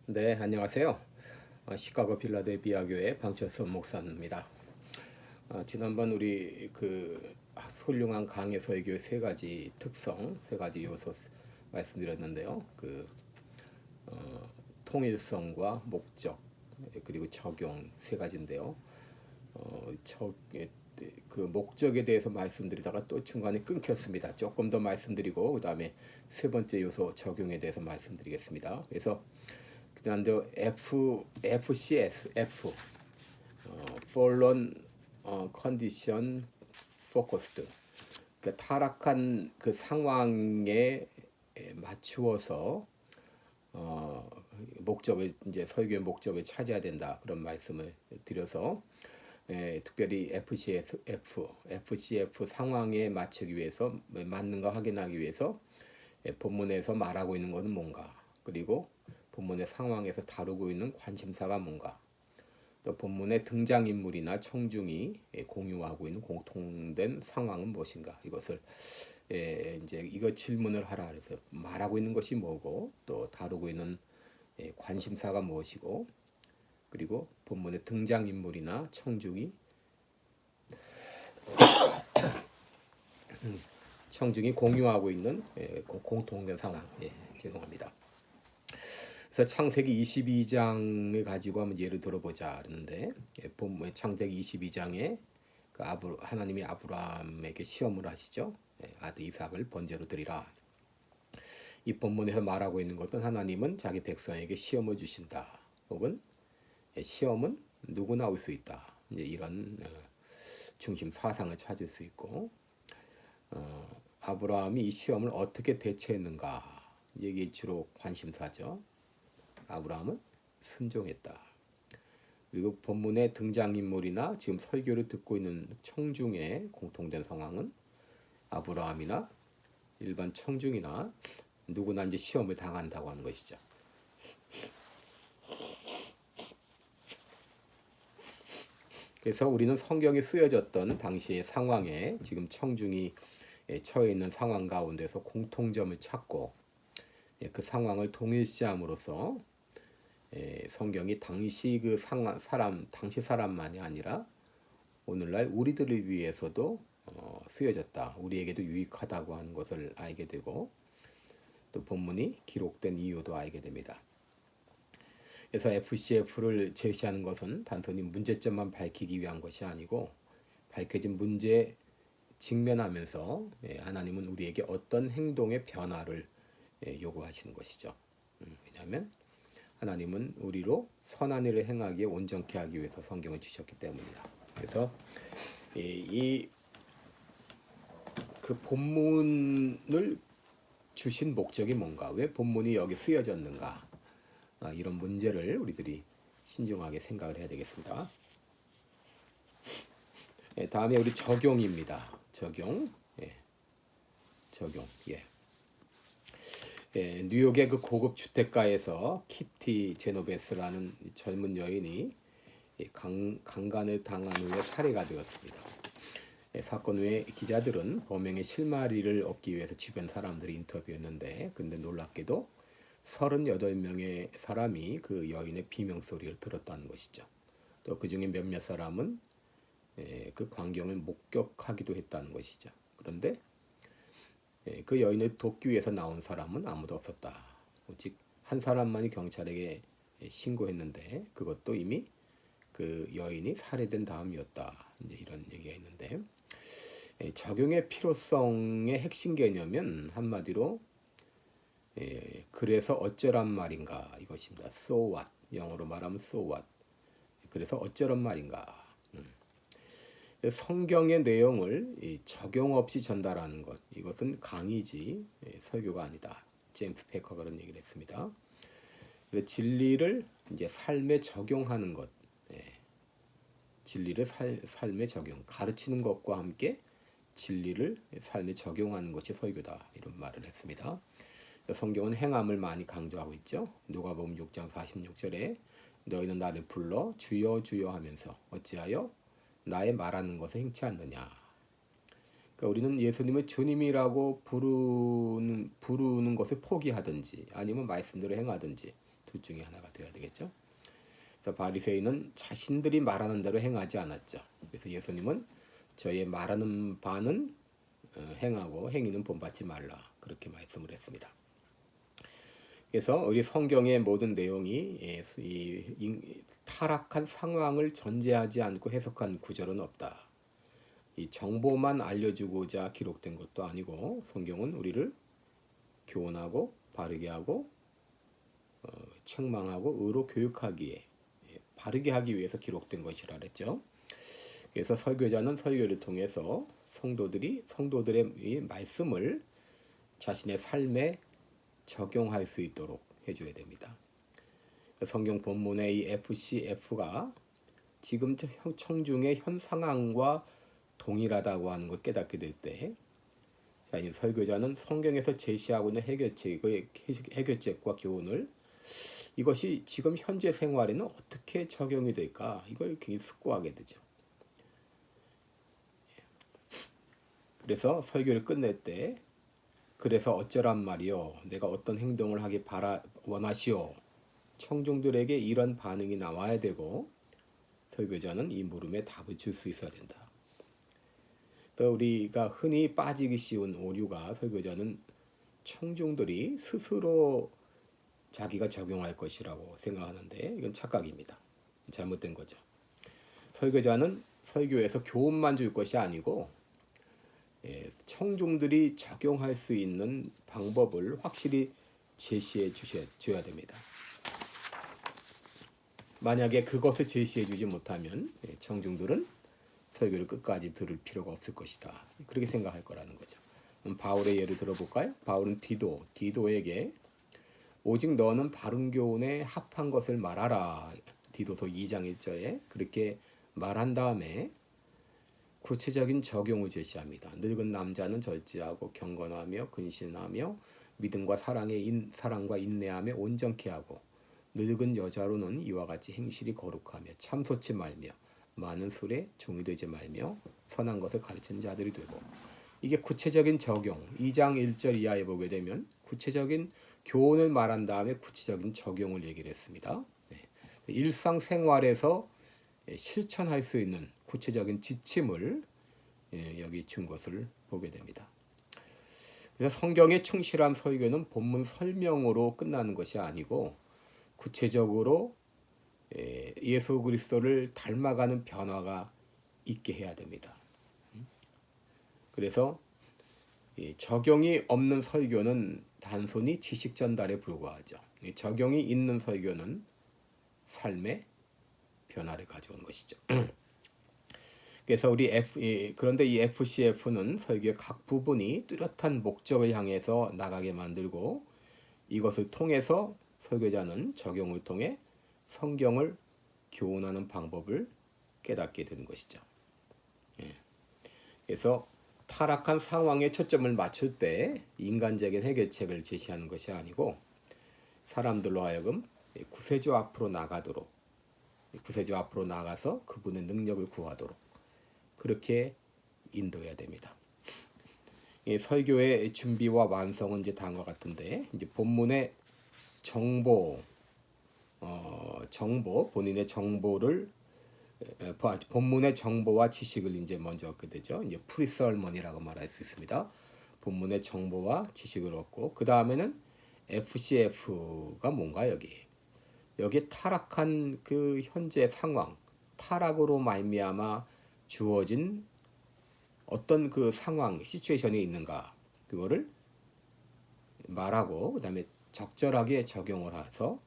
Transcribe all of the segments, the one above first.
네, 안녕하세요. 시카고 필라델피아 교회 방철선 목사입니다. 지난번 우리 훌륭한 강해 설교의 세 가지 특성, 세 가지 요소 말씀드렸는데요. 통일성과 목적 그리고 적용 세 가지인데요. 어, 저, 예, 그 목적에 대해서 말씀드리다가 또 중간에 끊겼습니다. 조금 더 말씀드리고 그다음에 세 번째 요소 적용에 대해서 말씀드리겠습니다. 그래서 그다음에 FCS, Fallen Condition Focused, 그러니까 타락한 그 상황에 맞추어서 목적을 이제 설교의 목적을 찾아야 된다 그런 말씀을 드려서 특별히 FCF 상황에 맞추기 위해서 맞는 거 확인하기 위해서 본문에서 말하고 있는 것은 뭔가, 그리고 본문의 상황에서 다루고 있는 관심사가 뭔가, 또 본문의 등장인물이나 청중이 공유하고 있는 공통된 상황은 무엇인가, 이것을 이제 이거 질문을 하라 그래서 말하고 있는 것이 뭐고, 또 다루고 있는 관심사가 무엇이고, 그리고 본문의 등장인물이나 청중이 공유하고 있는 공통된 상황. 죄송합니다. 그래서 창세기 22장을 가지고 한번 예를 들어보자 그러는데, 본문 창세기 22장에 하나님이 아브라함에게 시험을 하시죠. 아들 이삭을 번제로 드리라. 이 본문에서 말하고 있는 것은 하나님은 자기 백성에게 시험을 주신다. 혹은 시험은 누구나 올 수 있다. 이제 이런 중심 사상을 찾을 수 있고, 아브라함이 이 시험을 어떻게 대처했는가, 이게 주로 관심사죠. 아브라함은 순종했다. 그리고 본문의 등장인물이나 지금 설교를 듣고 있는 청중의 공통된 상황은 아브라함이나 일반 청중이나 누구나 이제 시험을 당한다고 하는 것이죠. 그래서 우리는 성경이 쓰여졌던 당시의 상황에 지금 청중이 처해 있는 상황 가운데서 공통점을 찾고 그 상황을 동일시함으로써 성경이 당시 그 당시 사람만이 아니라 오늘날 우리들을 위해서도 쓰여졌다, 우리에게도 유익하다고 하는 것을 알게 되고, 또 본문이 기록된 이유도 알게 됩니다. 그래서 FCF를 제시하는 것은 단순히 문제점만 밝히기 위한 것이 아니고, 밝혀진 문제에 직면하면서 하나님은 우리에게 어떤 행동의 변화를 요구하시는 것이죠. 왜냐하면 하나님은 우리로 선한 일을 행하기에 온전케 하기 위해서 성경을 주셨기 때문이다. 그래서 그 본문을 주신 목적이 뭔가, 왜 본문이 여기 쓰여졌는가, 이런 문제를 우리들이 신중하게 생각을 해야 되겠습니다. 다음에 우리 적용입니다. 적용. 적용. 뉴욕의 그 고급 주택가에서 키티 제노베스라는 젊은 여인이 강간을 당한 후에 살해가 되었습니다. 사건 후에 기자들은 범행의 실마리를 얻기 위해서 주변 사람들이 인터뷰했는데, 근데 놀랍게도 38명의 사람이 그 여인의 비명소리를 들었다는 것이죠. 또 그 중에 몇몇 사람은 그 광경을 목격하기도 했다는 것이죠. 그런데 그 여인을 돕기 위해서 나온 사람은 아무도 없었다. 오직 한 사람만이 경찰에게 신고했는데, 그것도 이미 그 여인이 살해된 다음이었다. 이제 이런 얘기가 있는데, 적용의 필요성의 핵심 개념은 한마디로 그래서 어쩌란 말인가, 이것입니다. So what, 영어로 말하면 so what, 그래서 어쩌란 말인가. 성경의 내용을 적용 없이 전달하는 것, 이것은 강의지 설교가 아니다. 제임스 페커가 그런 얘기를 했습니다. 진리를 이제 삶에 적용하는 것, 진리를 삶에 적용, 가르치는 것과 함께 진리를 삶에 적용하는 것이 설교다, 이런 말을 했습니다. 성경은 행함을 많이 강조하고 있죠. 누가복음 6장 46절에 너희는 나를 불러 주여 주여 하면서 어찌하여 나의 말하는 것을 행치 않느냐. 그러니까 우리는 예수님을 주님이라고 부르는 것을 포기하든지 아니면 말씀대로 행하든지 둘 중에 하나가 되어야 되겠죠. 그래서 바리새인은 자신들이 말하는 대로 행하지 않았죠. 그래서 예수님은 저의 말하는 바는 행하고 행위는 본받지 말라 그렇게 말씀을 했습니다. 그래서 우리 성경의 모든 내용이 이 타락한 상황을 전제하지 않고 해석한 구절은 없다. 이 정보만 알려주고자 기록된 것도 아니고 성경은 우리를 교훈하고 바르게 하고 책망하고 의로 교육하기에 바르게 하기 위해서 기록된 것이라 그랬죠. 그래서 설교자는 설교를 통해서 성도들의 이 말씀을 자신의 삶에 적용할 수 있도록 해줘야 됩니다. 성경 본문의 이 FCF가 지금 청중의 현 상황과 동일하다고 하는 걸 깨닫게 될 때, 자, 이 설교자는 성경에서 제시하고 있는 해결책과 교훈을 이것이 지금 현재 생활에는 어떻게 적용이 될까? 이걸 굉장히 숙고하게 되죠. 그래서 설교를 끝낼 때 그래서 어쩌란 말이요? 내가 어떤 행동을 하기 원하시오? 청중들에게 이런 반응이 나와야 되고 설교자는 이 물음에 답을 줄 수 있어야 된다. 또 우리가 흔히 빠지기 쉬운 오류가 설교자는 청중들이 스스로 자기가 적용할 것이라고 생각하는데 이건 착각입니다. 잘못된 거죠. 설교자는 설교에서 교훈만 줄 것이 아니고 청중들이 적용할 수 있는 방법을 확실히 제시해 줘야 됩니다. 만약에 그것을 제시해 주지 못하면 청중들은 설교를 끝까지 들을 필요가 없을 것이다. 그렇게 생각할 거라는 거죠. 바울의 예를 들어볼까요? 바울은 디도에게 오직 너는 바른 교훈에 합한 것을 말하라. 디도서 2장 1절에 그렇게 말한 다음에 구체적인 적용을 제시합니다. 늙은 남자는 절제하고 경건하며 근신하며 믿음과 사랑과 인내하며 온전케 하고 늙은 여자로는 이와 같이 행실이 거룩하며 참소치 말며 많은 술에 종이 되지 말며 선한 것을 가르치는 자들이 되고, 이게 구체적인 적용 2장 1절 이하에 보게 되면 구체적인 교훈을 말한 다음에 구체적인 적용을 얘기를 했습니다. 일상생활에서 실천할 수 있는 구체적인 지침을 여기 준 것을 보게 됩니다. 그래서 성경에 충실한 설교는 본문 설명으로 끝나는 것이 아니고 구체적으로 예수 그리스도를 닮아가는 변화가 있게 해야 됩니다. 그래서 적용이 없는 설교는 단순히 지식 전달에 불과하죠. 적용이 있는 설교는 삶의 변화를 가져온 것이죠. 그래서 그런데 이 FCF는 설교의 각 부분이 뚜렷한 목적을 향해서 나가게 만들고 이것을 통해서 설교자는 적용을 통해 성경을 교훈하는 방법을 깨닫게 되는 것이죠. 그래서 타락한 상황에 초점을 맞출 때 인간적인 해결책을 제시하는 것이 아니고 사람들로 하여금 구세주 앞으로 나가서 그분의 능력을 구하도록 그렇게 인도해야 됩니다. 이 설교의 준비와 완성은 이제 다음과 같은데 이제 본문의 본인의 정보를 본문의 정보와 지식을 이제 먼저 얻게 되죠. 이제 프리설먼이라고 말할 수 있습니다. 본문의 정보와 지식을 얻고 그 다음에는 FCF가 뭔가 여기 타락한 그 현재 상황, 타락으로 말미암아 주어진 어떤 그 상황, 시츄에이션이 있는가 그거를 말하고 그 다음에 적절하게 적용을 해서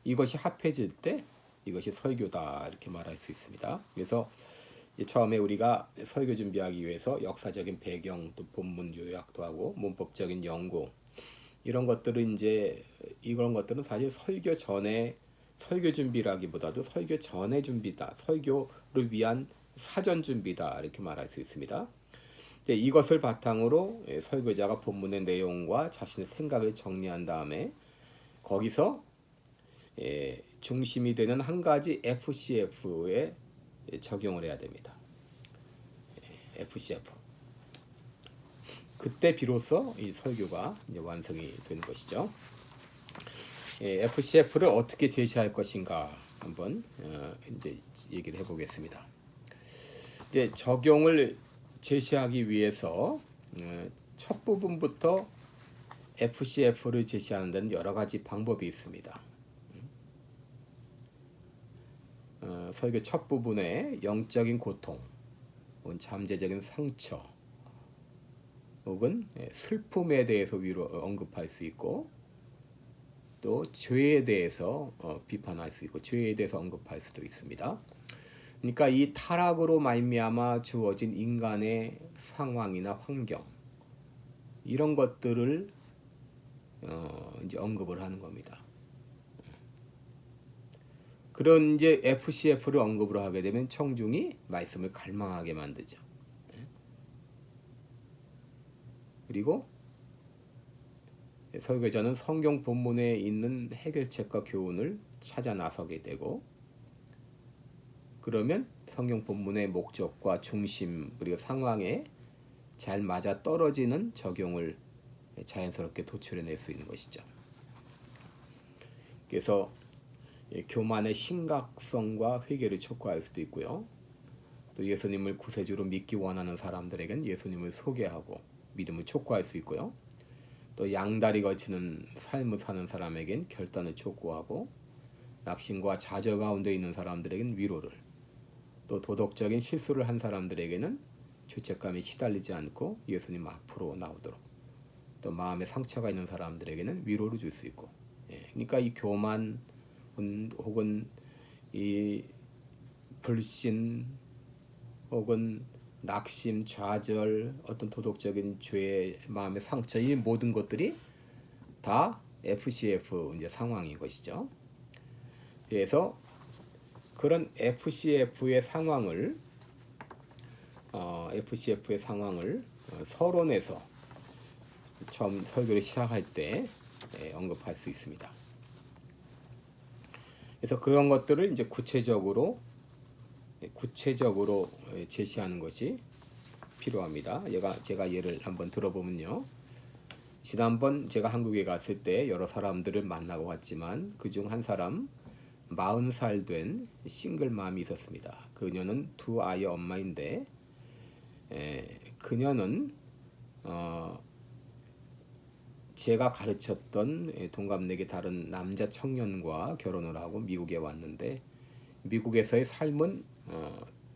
이것이 합해질 때 이것이 설교다 이렇게 말할 수 있습니다. 그래서 처음에 우리가 설교 준비하기 위해서 역사적인 배경 또 본문 요약도 하고 문법적인 연구 이런 것들은 사실 설교 준비라기보다도 설교 전의 준비다. 설교를 위한 사전 준비다 이렇게 말할 수 있습니다. 이것을 바탕으로 설교자가 본문의 내용과 자신의 생각을 정리한 다음에 거기서 중심이 되는 한 가지 FCF에 적용을 해야 됩니다. FCF. 그때 비로소 이 설교가 이제 완성이 되는 것이죠. FCF를 어떻게 제시할 것인가 한번 이제 얘기를 해보겠습니다. 이제 적용을 제시하기 위해서 첫 부분부터 FCF를 제시하는 데는 여러 가지 방법이 있습니다. 설교 첫 부분에 영적인 고통, 혹은 잠재적인 상처, 혹은 슬픔에 대해서 언급할 수 있고, 또 죄에 대해서 비판할 수 있고, 죄에 대해서 언급할 수도 있습니다. 그러니까 이 타락으로 말미암아 주어진 인간의 상황이나 환경, 이런 것들을 이제 언급을 하는 겁니다. 그런 이제 FCF를 언급을 하게 되면 청중이 말씀을 갈망하게 만들죠. 그리고 설교자는 성경 본문에 있는 해결책과 교훈을 찾아 나서게 되고, 그러면 성경 본문의 목적과 중심 그리고 상황에 잘 맞아 떨어지는 적용을 자연스럽게 도출해낼 수 있는 것이죠. 그래서 교만의 심각성과 회개를 촉구할 수도 있고요. 또 예수님을 구세주로 믿기 원하는 사람들에겐 예수님을 소개하고 믿음을 촉구할 수 있고요. 또 양다리 걸치는 삶을 사는 사람에겐 결단을 촉구하고, 낙심과 좌절 가운데 있는 사람들에겐 위로를, 또 도덕적인 실수를 한 사람들에게는 죄책감에 시달리지 않고 예수님 앞으로 나오도록, 또 마음에 상처가 있는 사람들에게는 위로를 줄 수 있고, 그러니까 이 교만 혹은 이 불신 혹은 낙심, 좌절, 어떤 도덕적인 죄, 마음의 상처, 이 모든 것들이 다 FCF 이제 상황인 것이죠. 그래서 그런 FCF의 상황을 서론에서 처음 설교를 시작할 때 언급할 수 있습니다. 그래서 그런 것들을 이제 구체적으로 제시하는 것이 필요합니다. 제가 예를 한번 들어보면요. 지난번 제가 한국에 갔을 때 여러 사람들을 만나고 갔지만 그중 한 사람 40살 된 싱글맘이 있었습니다. 그녀는 두 아이의 엄마인데 그녀는 제가 가르쳤던 동갑내기 다른 남자 청년과 결혼을 하고 미국에 왔는데, 미국에서의 삶은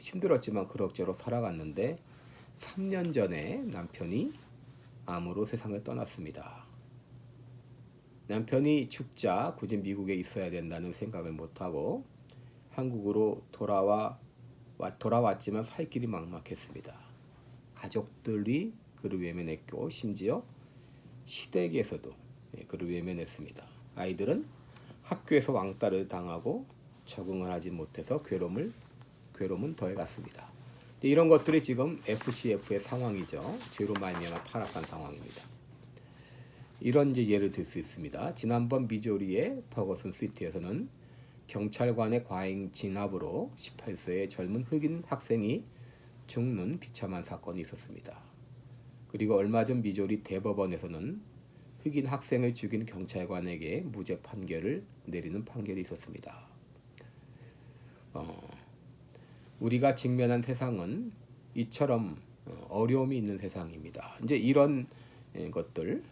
힘들었지만 그럭저럭 살아갔는데 3년 전에 남편이 암으로 세상을 떠났습니다. 남편이 죽자 굳이 미국에 있어야 된다는 생각을 못하고 한국으로 돌아왔지만 살 길이 막막했습니다. 가족들이 그를 외면했고 심지어 시댁에서도 그를 외면했습니다. 아이들은 학교에서 왕따를 당하고 적응을 하지 못해서 괴로움은 더해갔습니다. 이런 것들이 지금 FCF의 상황이죠. 죄로 말미암아 타락한 상황입니다. 이런 이제 예를 들 수 있습니다. 지난번 미조리의 퍼거슨 시티에서는 경찰관의 과잉 진압으로 18세의 젊은 흑인 학생이 죽는 비참한 사건이 있었습니다. 그리고 얼마 전 미조리 대법원에서는 흑인 학생을 죽인 경찰관에게 무죄 판결을 내리는 판결이 있었습니다. 우리가 직면한 세상은 이처럼 어려움이 있는 세상입니다. 이제 이런 것들,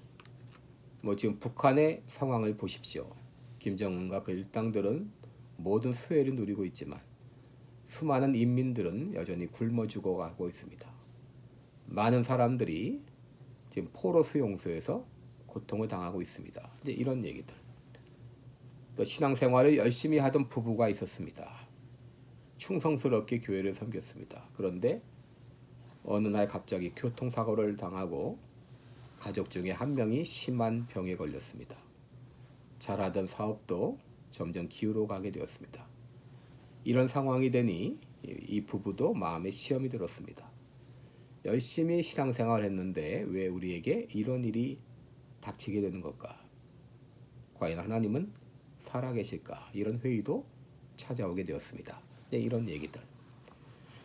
지금 북한의 상황을 보십시오. 김정은과 그 일당들은 모든 수혜를 누리고 있지만 수많은 인민들은 여전히 굶어 죽어가고 있습니다. 많은 사람들이 지금 포로 수용소에서 고통을 당하고 있습니다. 이제 이런 얘기들. 또 신앙생활을 열심히 하던 부부가 있었습니다. 충성스럽게 교회를 섬겼습니다. 그런데 어느 날 갑자기 교통사고를 당하고 가족 중에 한 명이 심한 병에 걸렸습니다. 잘하던 사업도 점점 기울어가게 되었습니다. 이런 상황이 되니 이 부부도 마음에 시험이 들었습니다. 열심히 신앙생활을 했는데 왜 우리에게 이런 일이 닥치게 되는 걸까? 과연 하나님은 살아계실까? 이런 회의도 찾아오게 되었습니다. 이런 얘기들.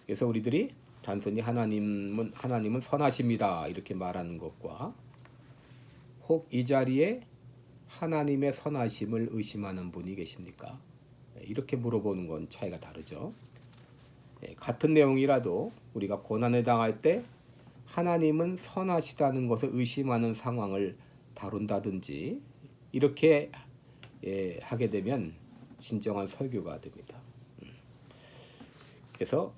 그래서 우리들이 단순히 하나님은 선하십니다 이렇게 말하는 것과 혹 이 자리에 하나님의 선하심을 의심하는 분이 계십니까? 이렇게 물어보는 건 차이가 다르죠. 같은 내용이라도 우리가 고난을 당할 때 하나님은 선하시다는 것을 의심하는 상황을 다룬다든지 이렇게 하게 되면 진정한 설교가 됩니다. 그래서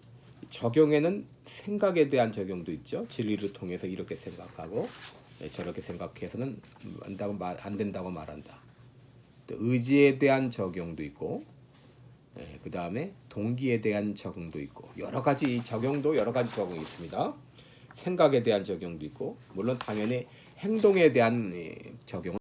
적용에는 생각에 대한 적용도 있죠. 진리를 통해서 이렇게 생각하고 저렇게 생각해서는 안 된다고 말한다. 또 의지에 대한 적용도 있고 그 다음에 동기에 대한 적용도 있고 여러 가지 적용이 있습니다. 생각에 대한 적용도 있고 물론 당연히 행동에 대한 적용은